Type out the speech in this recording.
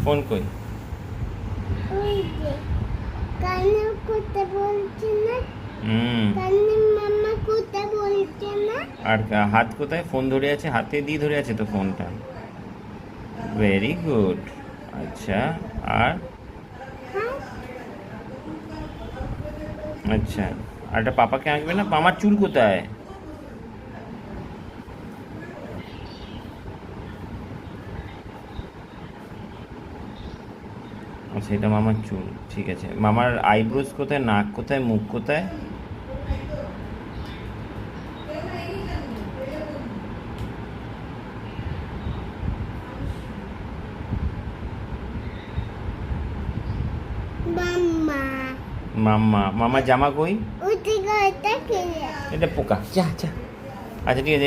Phone কই? ওই যে কানে কথা বলছে না, হুম। কানে মামা কথা বলছে না। আর হাত কোথায়? ফোন ধরে আছে, হাতে দিয়ে ধরে আছে তো ফোনটা। Very good. আচ্ছা। আর হ্যাঁ, আচ্ছা, আর একটা পাপাকে আঁকবে না? আমার চুল কোথায়? আচ্ছা, এটা মামার চুল, ঠিক আছে। মামার আইব্রোজ কোথায়, নাক কোথায়, মুখ কোথায়? মাম্মা মামা জামা কই? উঠে গেছে খেলে। এটা পোকা, যা যা। আচ্ছা, ঠিক আছে।